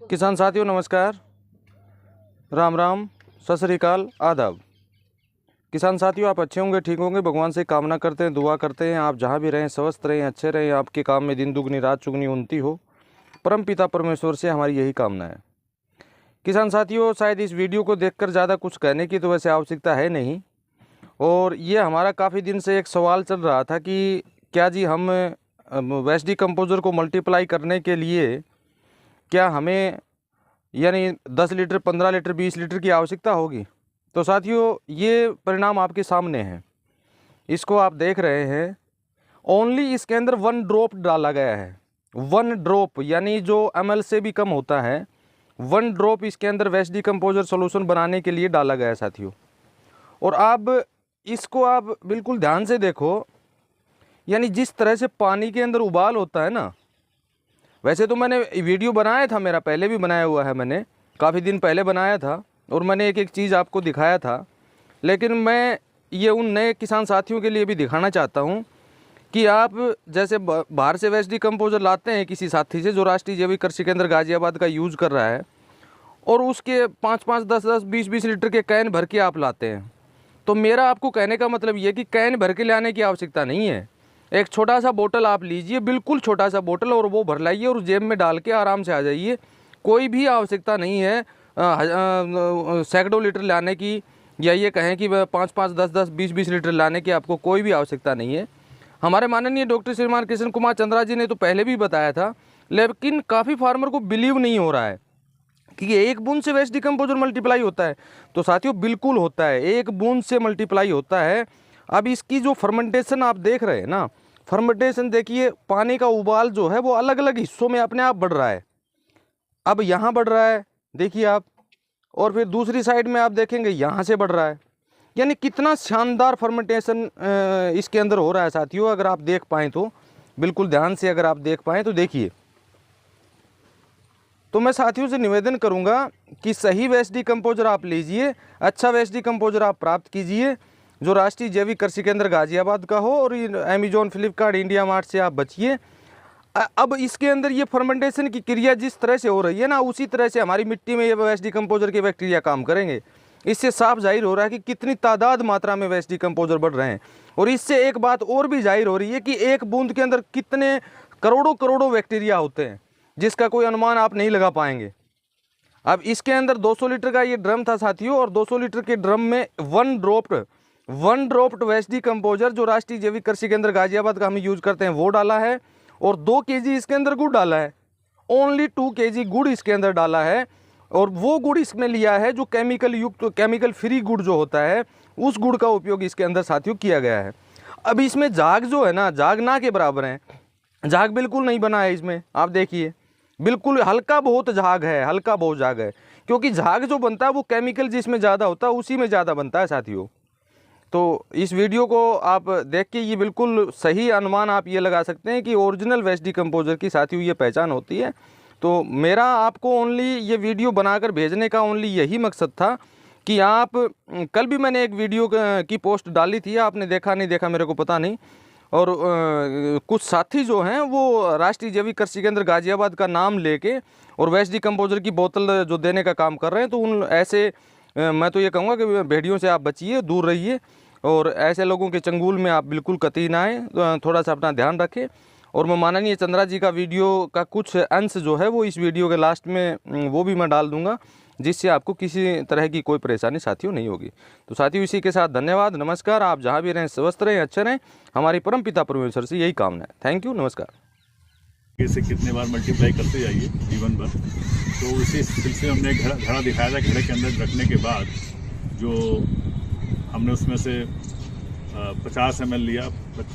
किसान साथियों नमस्कार, राम राम, सत श्री अकाल, आदाब। किसान साथियों आप अच्छे होंगे, ठीक होंगे, भगवान से कामना करते हैं, दुआ करते हैं आप जहाँ भी रहें स्वस्थ रहें, अच्छे रहें, आपके काम में दिन दुगनी रात चुगनी उन्नति हो। परम पिता परमेश्वर से हमारी यही कामना है। किसान साथियों शायद इस वीडियो को देखकर ज़्यादा कुछ कहने की तो वैसे आवश्यकता है नहीं, और ये हमारा काफ़ी दिन से एक सवाल चल रहा था कि क्या जी हम वेस्ट डिकम्पोजर को मल्टीप्लाई करने के लिए क्या हमें यानी 10 लीटर 15 लीटर 20 लीटर की आवश्यकता होगी। तो साथियों ये परिणाम आपके सामने है, इसको आप देख रहे हैं। ओनली इसके अंदर 1 ड्रॉप डाला गया है। 1 ड्रॉप यानी जो ml से भी कम होता है, 1 ड्रॉप इसके अंदर वेस्ट डिकम्पोजर सोल्यूशन बनाने के लिए डाला गया है साथियों। और अब इसको आप बिल्कुल ध्यान से देखो, यानी जिस तरह से पानी के अंदर उबाल होता है ना, वैसे तो मैंने वीडियो बनाया था, मेरा पहले भी बनाया हुआ है, मैंने काफ़ी दिन पहले बनाया था और मैंने एक एक चीज़ आपको दिखाया था। लेकिन मैं ये उन नए किसान साथियों के लिए भी दिखाना चाहता हूँ कि आप जैसे बाहर से वेस्ट डिकम्पोजर लाते हैं किसी साथी से जो राष्ट्रीय जैविक कृषि केंद्र गाजियाबाद का यूज़ कर रहा है, और उसके 5-5, 10-10, 20-20 लीटर के कैन भर के आप लाते हैं। तो मेरा आपको कहने का मतलब ये कि कैन भर के लाने की आवश्यकता नहीं है। एक छोटा सा बोतल आप लीजिए, बिल्कुल छोटा सा बोतल, और वो भर लाइए और जेब में डाल के आराम से आ जाइए। कोई भी आवश्यकता नहीं है सैकड़ों लीटर लाने की, या ये कहें कि 5-5, 10-10, 20-20 लीटर लाने की आपको कोई भी आवश्यकता नहीं है। हमारे माननीय डॉक्टर श्रीमान कृष्ण कुमार चंद्रा जी ने तो पहले भी बताया था, लेकिन काफ़ी फार्मर को बिलीव नहीं हो रहा है कि एक बूंद से वेस्ट डिकम्पोजर मल्टीप्लाई होता है। तो साथियों बिल्कुल होता है, एक बूंद से मल्टीप्लाई होता है। अब इसकी जो फर्मेंटेशन आप देख रहे हैं ना, फर्मेंटेशन देखिए, पानी का उबाल जो है वो अलग अलग हिस्सों में अपने आप बढ़ रहा है। अब यहाँ बढ़ रहा है देखिए आप, और फिर दूसरी साइड में आप देखेंगे यहाँ से बढ़ रहा है। यानी कितना शानदार फर्मेंटेशन इसके अंदर हो रहा है साथियों। अगर आप देख पाएँ तो बिल्कुल ध्यान से अगर आप देख पाएँ तो देखिए। तो मैं साथियों से निवेदन करूंगा कि सही वेस्ट डिकम्पोजर आप लीजिए, अच्छा वेस्ट डिकम्पोजर आप प्राप्त कीजिए जो राष्ट्रीय जैविक कृषि केंद्र गाजियाबाद का हो, और अमेजॉन, फ्लिपकार्ट, इंडिया मार्ट से आप बचिए। अब इसके अंदर ये फर्मेंटेशन की क्रिया जिस तरह से हो रही है ना, उसी तरह से हमारी मिट्टी में ये वेस्ट डिकम्पोजर के बैक्टीरिया काम करेंगे। इससे साफ जाहिर हो रहा है कि कितनी तादाद मात्रा में वेस्ट डिकम्पोजर बढ़ रहे हैं। और इससे एक बात और भी जाहिर हो रही है कि एक बूंद के अंदर कितने करोड़ों करोड़ों बैक्टीरिया होते हैं, जिसका कोई अनुमान आप नहीं लगा पाएंगे। अब इसके अंदर 200 लीटर का ये ड्रम था साथियों, और 200 लीटर के ड्रम में 1 ड्रॉप्ड वेस्ट डिकम्पोजर जो राष्ट्रीय जैविक कृषि केंद्र गाजियाबाद का हम यूज करते हैं वो डाला है, और 2 केजी इसके अंदर गुड़ डाला है। ओनली 2 केजी गुड़ इसके अंदर डाला है, और वो गुड़ इसमें लिया है जो केमिकल युक्त, केमिकल फ्री गुड़ जो होता है, उस गुड़ का उपयोग इसके अंदर साथियों किया गया है। अब इसमें झाग जो है ना, झाग ना के बराबर है, झाग बिल्कुल नहीं बना है इसमें। आप देखिए बिल्कुल हल्का बहुत झाग है, हल्का बहुत झाग है, क्योंकि झाग जो बनता है वो केमिकल जिसमें ज़्यादा होता है उसी में ज़्यादा बनता है साथियों। तो इस वीडियो को आप देख के ये बिल्कुल सही अनुमान आप ये लगा सकते हैं कि ओरिजिनल वेस्ट डिकम्पोजर की साथियों ये पहचान होती है। तो मेरा आपको ओनली ये वीडियो बनाकर भेजने का ओनली यही मकसद था कि आप, कल भी मैंने एक वीडियो की पोस्ट डाली थी, आपने देखा नहीं देखा मेरे को पता नहीं, और कुछ साथी जो हैं वो राष्ट्रीय जैविक कृषि केंद्र गाजियाबाद का नाम लेके और वेस्ट डिकम्पोजर की बोतल जो देने का काम कर रहे हैं। तो उन ऐसे मैं तो ये कहूँगा कि भेड़ियों से आप बचिए, दूर रहिए, और ऐसे लोगों के चंगुल में आप बिल्कुल कतई ना आए, थोड़ा सा अपना ध्यान रखें। और मैं माननीय चंद्रा जी का वीडियो का कुछ अंश जो है वो इस वीडियो के लास्ट में वो भी मैं डाल दूंगा, जिससे आपको किसी तरह की कोई परेशानी साथियों नहीं होगी। तो साथियों इसी के साथ धन्यवाद, नमस्कार। आप जहाँ भी रहें स्वस्थ रहें, अच्छे रहें, हमारी परम पिता परमेश्वर से यही कामना है। थैंक यू, नमस्कार। इसे कितने बार मल्टीप्लाई करते जाइए जीवन भर। तो उसी सिलसिले में हमने घड़ा दिखाया था। घड़े के अंदर रखने के बाद जो हमने उसमें से 50 ml लिया,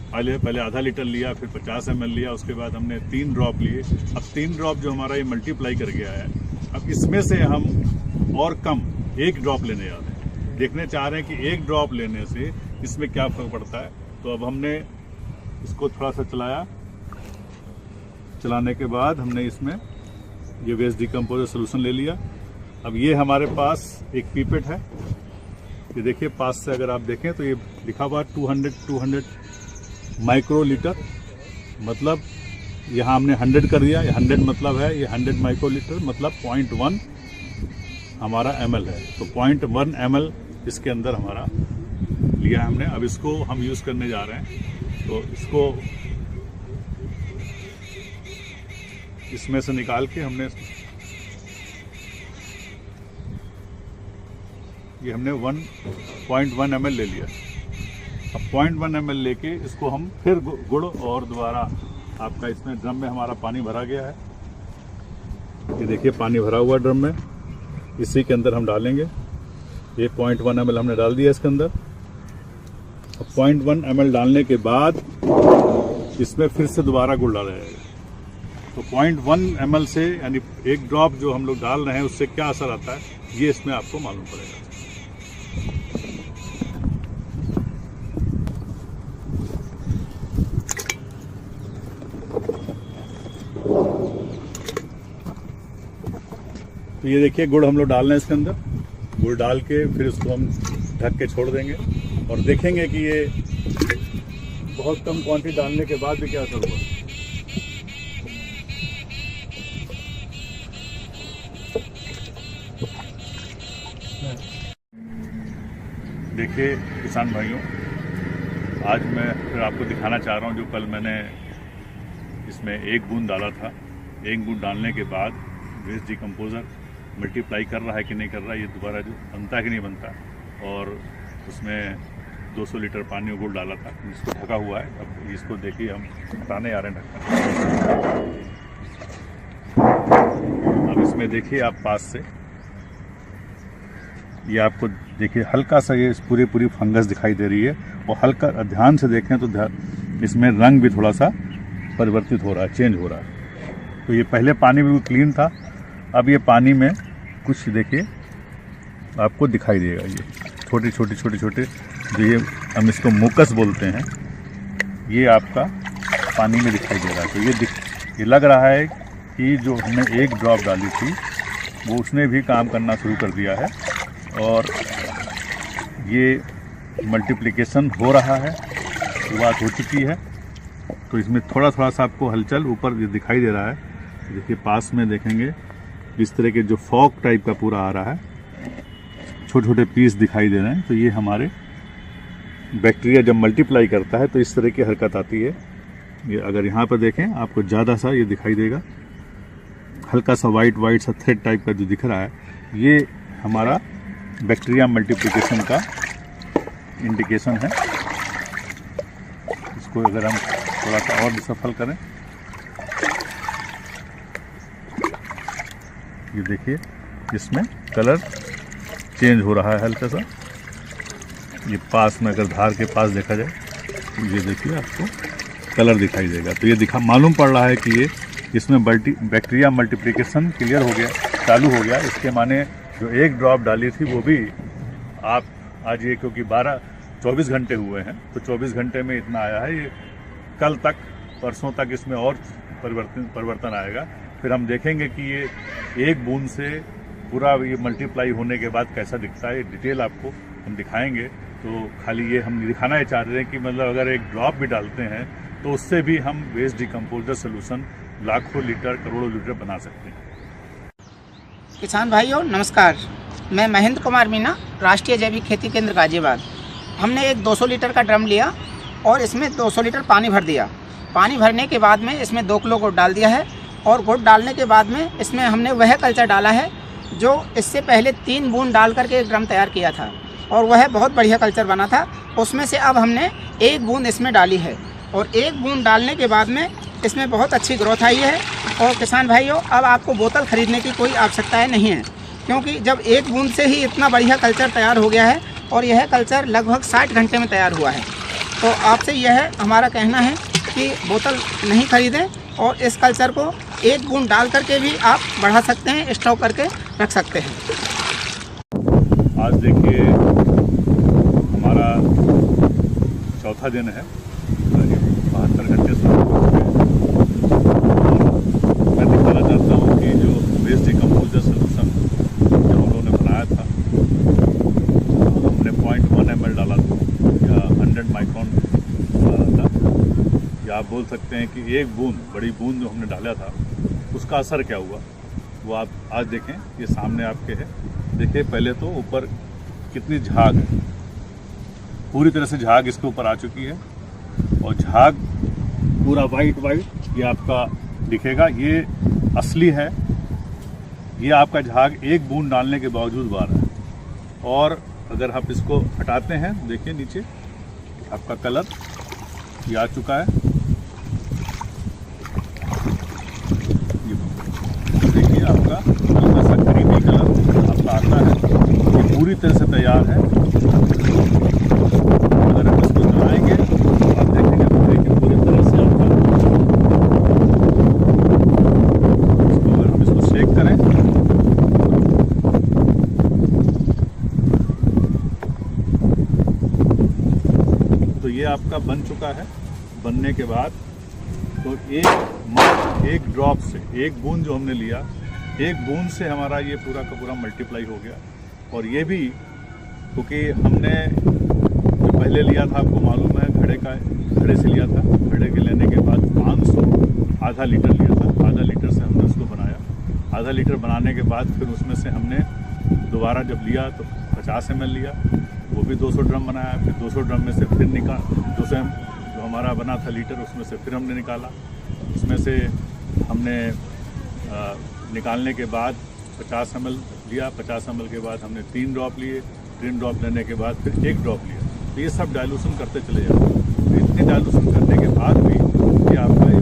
पहले आधा लीटर लिया, फिर 50 ml लिया, उसके बाद हमने 3 ड्रॉप लिए। अब 3 ड्रॉप जो हमारा ये मल्टीप्लाई कर गया है, अब इसमें से हम और कम 1 ड्रॉप लेने जा रहे हैं। देखने चाह रहे हैं कि 1 ड्रॉप लेने से इसमें क्या फर्क पड़ता है। तो अब हमने इसको थोड़ा सा चलाया, चलाने के बाद हमने इसमें ये वेस्ट डिकम्पोजर सोल्यूशन ले लिया। अब ये हमारे पास एक पीपेट है, ये देखिए पास से अगर आप देखें तो ये लिखा हुआ 200 माइक्रो लीटर, मतलब यहाँ हमने 100 कर दिया। 100 मतलब है ये 100 माइक्रोलीटर मतलब 0.1 हमारा ml है। तो 0.1 ml इसके अंदर हमारा लिया हमने। अब इसको हम यूज़ करने जा रहे हैं। तो इसको इसमें से निकाल के हमने ये हमने 1.1 ml ले लिया। अब 0.1 ml लेके इसको हम फिर गुड़ और दोबारा आपका इसमें ड्रम में हमारा पानी भरा गया है। ये देखिए पानी भरा हुआ ड्रम में, इसी के अंदर हम डालेंगे। ये 0.1 ml हमने डाल दिया इसके अंदर। अब 0.1 ml डालने के बाद इसमें फिर से दोबारा गुड़ डाला जाएगा। तो 0.1 ml से यानी एक ड्रॉप जो हम लोग डाल रहे हैं उससे क्या असर आता है ये इसमें आपको मालूम पड़ेगा। तो ये देखिए गुड़ हम लोग डाल रहे हैं इसके अंदर। गुड़ डाल के फिर इसको हम ढक के छोड़ देंगे और देखेंगे कि ये बहुत कम क्वांटिटी डालने के बाद भी क्या असर हुआ। देखिए किसान भाइयों, आज मैं फिर आपको दिखाना चाह रहा हूँ जो कल मैंने इसमें 1 बूंद डाला था। 1 बूंद डालने के बाद वेस्ट डिकम्पोज़र मल्टीप्लाई कर रहा है कि नहीं कर रहा है, ये दोबारा जो बनता है कि नहीं बनता। और उसमें 200 लीटर पानी और गुड़ डाला था, जिसको ढका हुआ है। अब इसको देखिए हम हटाने आ रहे हैं ढक्कन। अब इसमें देखिए आप पास से ये आपको देखिए हल्का सा ये पूरी फंगस दिखाई दे रही है। और हल्का ध्यान से देखें तो इसमें रंग भी थोड़ा सा परिवर्तित हो रहा है, चेंज हो रहा है। तो ये पहले पानी बिल्कुल क्लीन था, अब ये पानी में कुछ देखिए आपको दिखाई देगा। ये छोटे जो ये हम इसको मुकस बोलते हैं, ये आपका पानी में दिखाई दे रहा है। तो ये लग रहा है कि जो हमने 1 ड्रॉप डाली थी वो उसने भी काम करना शुरू कर दिया है और ये मल्टीप्लिकेशन हो रहा है, शुरुआत हो चुकी है। तो इसमें थोड़ा सा आपको हलचल ऊपर दिखाई दे रहा है। देखिए पास में देखेंगे इस तरह के जो फॉग टाइप का पूरा आ रहा है, छोटे पीस दिखाई दे रहे हैं। तो ये हमारे बैक्टीरिया जब मल्टीप्लाई करता है तो इस तरह की हरकत आती है। ये अगर यहाँ पर देखें आपको ज़्यादा सा ये दिखाई देगा, हल्का सा वाइट सा थ्रेड टाइप का जो दिख रहा है, ये हमारा बैक्टीरिया मल्टीप्लिकेशन का इंडिकेशन है। इसको अगर हम थोड़ा सा और सफल करें, ये देखिए इसमें कलर चेंज हो रहा है हल्का सा। ये पास में अगर धार के पास देखा जाए तो ये देखिए आपको कलर दिखाई देगा। तो ये मालूम पड़ रहा है कि ये इसमें बैक्टीरिया मल्टीप्लिकेशन क्लियर हो गया, चालू हो गया। इसके माने जो 1 ड्रॉप डाली थी वो भी आप आज ये क्योंकि 24 घंटे हुए हैं तो 24 घंटे में इतना आया है। ये कल तक परसों तक इसमें और परिवर्तन आएगा। फिर हम देखेंगे कि ये 1 बूंद से पूरा ये मल्टीप्लाई होने के बाद कैसा दिखता है। डिटेल आपको हम दिखाएंगे। तो खाली ये हम दिखाना ही चाह रहे हैं कि मतलब अगर 1 ड्रॉप भी डालते हैं तो उससे भी हम वेस्ट डिकम्पोजर सोल्यूशन लाखों लीटर करोड़ों लीटर बना सकते हैं। किसान भाइयों नमस्कार, मैं महेंद्र कुमार मीना, राष्ट्रीय जैविक खेती केंद्र गाजियाबाद। हमने एक 200 लीटर का ड्रम लिया और इसमें 200 लीटर पानी भर दिया। पानी भरने के बाद में इसमें 2 किलो गुड़ डाल दिया है और गुड़ डालने के बाद में इसमें हमने वह कल्चर डाला है जो इससे पहले 3 बूंद डाल करके एक ड्रम तैयार किया था और वह बहुत बढ़िया कल्चर बना था। उसमें से अब हमने 1 बूंद इसमें डाली है और 1 बूंद डालने के बाद में इसमें बहुत अच्छी ग्रोथ आई है। और किसान भाइयों, अब आपको बोतल ख़रीदने की कोई आवश्यकता नहीं है, क्योंकि जब 1 बूंद से ही इतना बढ़िया कल्चर तैयार हो गया है और यह कल्चर लगभग 60 घंटे में तैयार हुआ है। तो आपसे यह हमारा कहना है कि बोतल नहीं खरीदें और इस कल्चर को 1 बूंद डाल करके भी आप बढ़ा सकते हैं, स्टॉक करके रख सकते हैं। आज देखिए हमारा चौथा दिन है, 72 घंटे से मैं दिखाना चाहता हूँ कि जो वेस्ट डिकम्पोजर सोल्यूशन जो हम लोगों ने बनाया था, हमने 0.1 ml डाला था या 100 माइक्रोन डाला था, या आप बोल सकते हैं कि एक बूंद, बड़ी बूंद जो हमने डाला था उसका असर क्या हुआ वो आप आज देखें। ये सामने आपके है, देखिए पहले तो ऊपर कितनी झाग है, पूरी तरह से झाग इसके ऊपर आ चुकी है और झाग पूरा वाइट ये आपका दिखेगा, ये असली है। ये आपका झाग एक बूंद डालने के बावजूद बार है। और अगर आप इसको हटाते हैं देखिए नीचे आपका कलर ये आ चुका है, ये देखिए आपका हल्का सा क्रीमी कलर आपका आता है। ये पूरी तरह से तैयार है। अगर हम इसको जलाएंगे तो आप देखेंगे पूरी तरह से आपका, अगर हम इसको सेक करें तो ये आपका बन चुका है। बनने के बाद तो एक ड्रॉप से, एक बूंद जो हमने लिया, एक बूंद से हमारा ये पूरा का पूरा मल्टीप्लाई हो गया। और ये भी क्योंकि हमने जो पहले लिया था आपको मालूम है घड़े से लिया था। घड़े के लेने के बाद 500 आधा लीटर लिया था, आधा लीटर से हमने उसको बनाया। आधा लीटर बनाने के बाद फिर उसमें से हमने दोबारा जब लिया तो 50 ml लिया, वो भी 200 ड्रम बनाया। फिर 200 ड्रम में से फिर 200 जो हमारा बना था लीटर उसमें से फिर हमने निकाला। उसमें से हमने निकालने के बाद 50 ml लिया। 50 ml के बाद हमने 3 ड्रॉप लिए। 3 ड्रॉप लेने के बाद फिर 1 ड्रॉप लिया। तो ये सब डाइल्यूशन करते चले जाते हैं। तो इतनी डाइल्यूशन करने के बाद भी ये आपका ये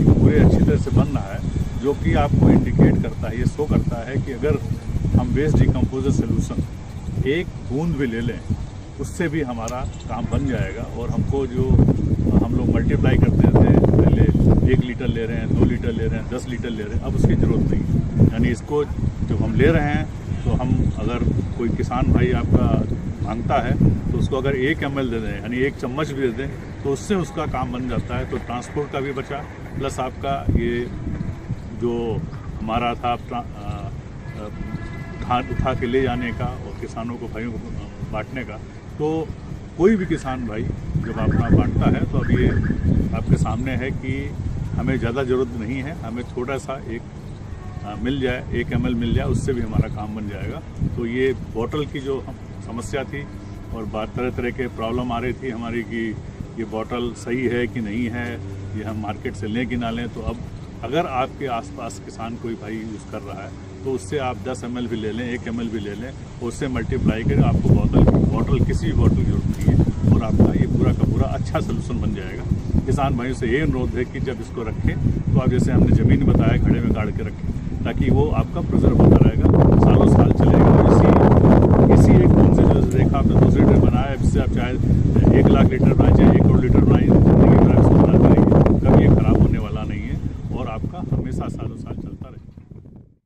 पूरे अच्छी तरह से बन रहा है, जो कि आपको इंडिकेट करता है, ये शो करता है कि अगर हम वेस्ट डिकम्पोजर सोल्यूशन एक बूंद भी ले लें उससे भी हमारा काम बन जाएगा। और हमको जो हम लोग मल्टीप्लाई करते थे, पहले 1 लीटर ले रहे हैं, 2 लीटर ले रहे हैं, 10 लीटर ले रहे हैं, अब उसकी ज़रूरत नहीं है। यानी इसको जब हम ले रहे हैं तो हम अगर कोई किसान भाई आपका मांगता है तो उसको अगर 1 ml दे दें, यानी 1 चम्मच भी दे दें, तो उससे उसका काम बन जाता है। तो ट्रांसपोर्ट का भी बचा, प्लस आपका ये जो हमारा था धान उठा के ले जाने का और किसानों को भाइयों को बांटने का। तो कोई भी किसान भाई जब अपना बांटता है तो अब ये आपके सामने है कि हमें ज़्यादा ज़रूरत नहीं है, हमें थोड़ा सा मिल जाए, 1 ml मिल जाए, उससे भी हमारा काम बन जाएगा। तो ये बॉटल की जो समस्या थी और तरह तरह के प्रॉब्लम आ रही थी हमारी कि ये बॉटल सही है कि नहीं है, ये हम मार्केट से लें कि ना लें। तो अब अगर आपके आसपास किसान कोई भाई यूज़ कर रहा है तो उससे आप 10 ml भी ले लें, 1 ml भी ले लें, उससे मल्टीप्लाई करें, आपको बॉटल किसी भी बॉटल की जरूरत नहीं है और आपका ये पूरा का पूरा अच्छा सोल्यूशन बन जाएगा। किसान भाइयों से ये अनुरोध है कि जब इसको रखें तो आप जैसे हमने ज़मीन बताया घड़े में गाड़ के रखें, ताकि वो आपका प्रिजर्व होता रहेगा, सालों साल चलेगा। और इसी एक बूंद से जो देखा आपने 200 लीटर बनाया, इससे आप चाहे 1 लाख लीटर बनाए, चाहे 1 करोड़ लीटर बनाए,